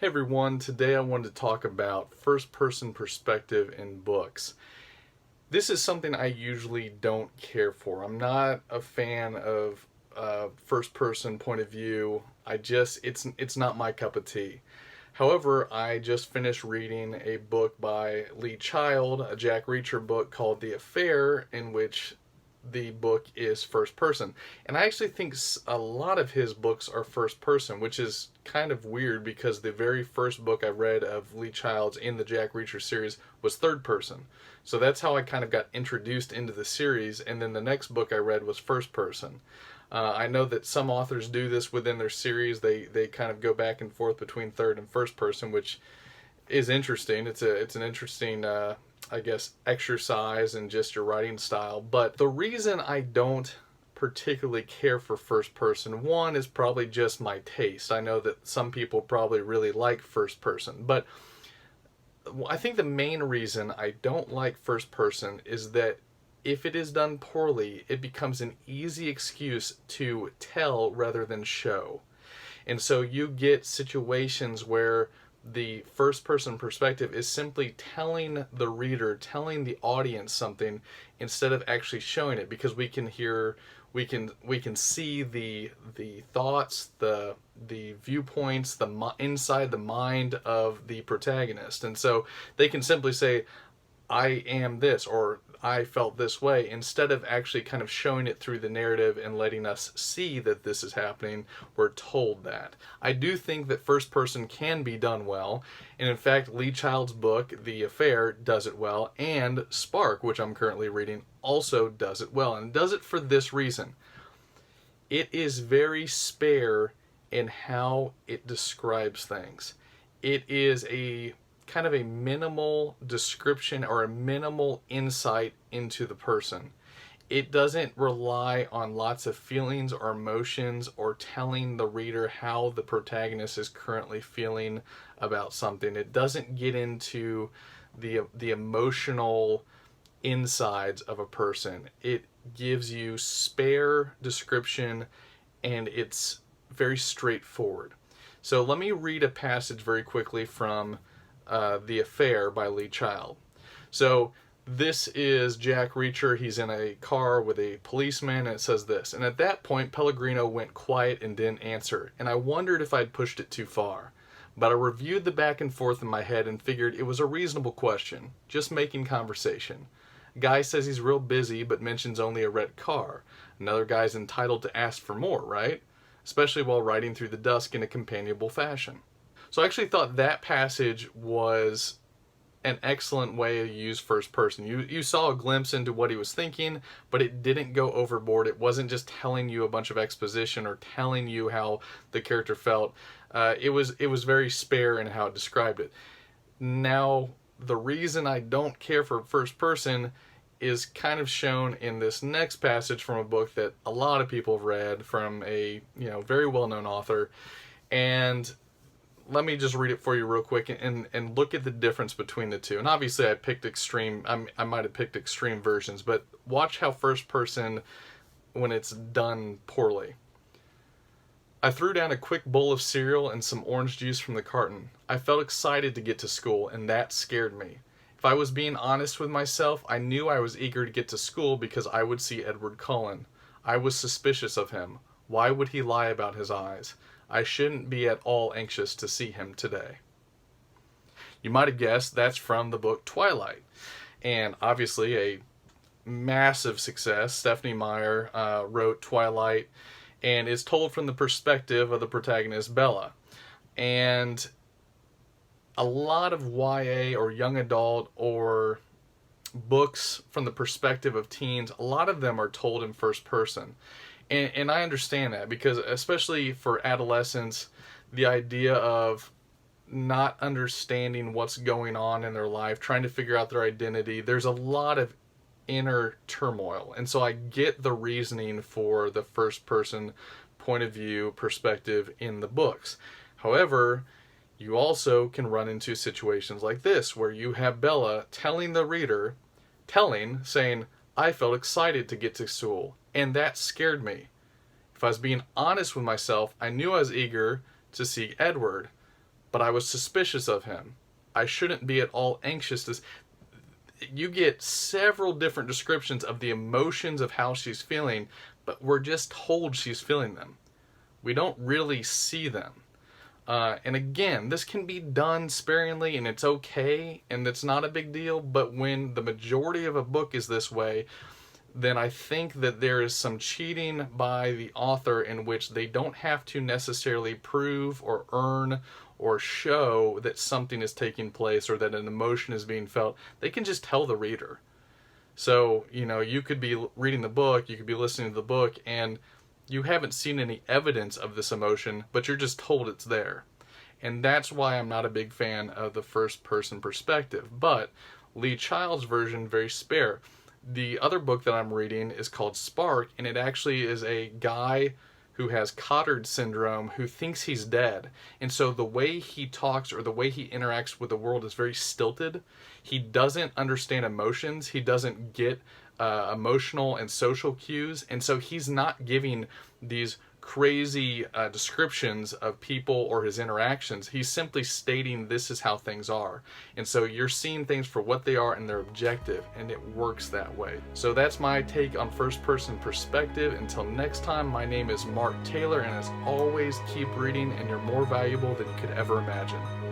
Hey everyone, today I wanted to talk about first-person perspective in books. This is something I usually don't care for. I'm not a fan of first-person point of view. It's not my cup of tea. However, I just finished reading a book by Lee Child, a Jack Reacher book called The Affair, in which the book is first person. And I actually think a lot of his books are first person, which is kind of weird because the very first book I read of Lee Child's in the Jack Reacher series was third person. So that's how I kind of got introduced into the series, and then the next book I read was first person. I know that some authors do this within their series. They kind of go back and forth between third and first person, which is interesting. It's an interesting I guess exercise in just your writing style. But the reason I don't particularly care for first person, one, is probably just my taste. I know that some people probably really like first person, but I think the main reason I don't like first person is that if it is done poorly, it becomes an easy excuse to tell rather than show. And so you get situations where the first person perspective is simply telling the reader, telling the audience something instead of actually showing it, because we can hear, we can see the thoughts, the viewpoints, inside the mind of the protagonist. And so they can simply say, I am this, or I felt this way, instead of actually kind of showing it through the narrative and letting us see that this is happening. We're told that. I do think that first person can be done well, and in fact Lee Child's book The Affair does it well, and Spark, which I'm currently reading, also does it well, and does it for this reason. It is very spare in how it describes things. It is a kind of a minimal description or a minimal insight into the person. It doesn't rely on lots of feelings or emotions or telling the reader how the protagonist is currently feeling about something. It doesn't get into the emotional insides of a person. It gives you spare description, and it's very straightforward. So let me read a passage very quickly from The Affair by Lee Child. So this is Jack Reacher. He's in a car with a policeman, and it says this: and at that point Pellegrino went quiet and didn't answer, and I wondered if I'd pushed it too far. But I reviewed the back and forth in my head and figured it was a reasonable question, just making conversation. Guy says he's real busy but mentions only a red car. Another guy's entitled to ask for more, right? Especially while riding through the dusk in a companionable fashion. So I actually thought that passage was an excellent way to use first person. You saw a glimpse into what he was thinking, but it didn't go overboard. It wasn't just telling you a bunch of exposition or telling you how the character felt. It was very spare in how it described it. Now, the reason I don't care for first person is kind of shown in this next passage from a book that a lot of people have read from a very well-known author. And let me just read it for you real quick and look at the difference between the two. And obviously I picked extreme, I might have picked extreme versions, but watch how first person, when it's done poorly. I threw down a quick bowl of cereal and some orange juice from the carton. I felt excited to get to school, and that scared me. If I was being honest with myself, I knew I was eager to get to school because I would see Edward Cullen. I was suspicious of him. Why would he lie about his eyes? I shouldn't be at all anxious to see him today. You might have guessed that's from the book Twilight. And obviously a massive success. Stephenie Meyer wrote Twilight, and it's told from the perspective of the protagonist, Bella. And a lot of YA or young adult or books from the perspective of teens, a lot of them are told in first person. And I understand that, because especially for adolescents, the idea of not understanding what's going on in their life, trying to figure out their identity, there's a lot of inner turmoil. And so I get the reasoning for the first person point of view perspective in the books. However, you also can run into situations like this, where you have Bella telling the reader, saying, I felt excited to get to school, and that scared me. If I was being honest with myself, I knew I was eager to see Edward, but I was suspicious of him. I shouldn't be at all anxious. You get several different descriptions of the emotions of how she's feeling, but we're just told she's feeling them. We don't really see them. And again, this can be done sparingly, and it's okay, and it's not a big deal, but when the majority of a book is this way, then I think that there is some cheating by the author in which they don't have to necessarily prove or earn or show that something is taking place or that an emotion is being felt. They can just tell the reader. So, you could be reading the book, you could be listening to the book, and you haven't seen any evidence of this emotion, but you're just told it's there. And that's why I'm not a big fan of the first-person perspective. But Lee Child's version, very spare. The other book that I'm reading is called Spark, and it actually is a guy who has Cotard syndrome who thinks he's dead. And so the way he talks or the way he interacts with the world is very stilted. He doesn't understand emotions. He doesn't get emotional and social cues. And so he's not giving these crazy descriptions of people or his interactions. He's simply stating this is how things are. And so you're seeing things for what they are and they're objective, and it works that way. So that's my take on first person perspective. Until next time, my name is Mark Taylor, and as always, keep reading and you're more valuable than you could ever imagine.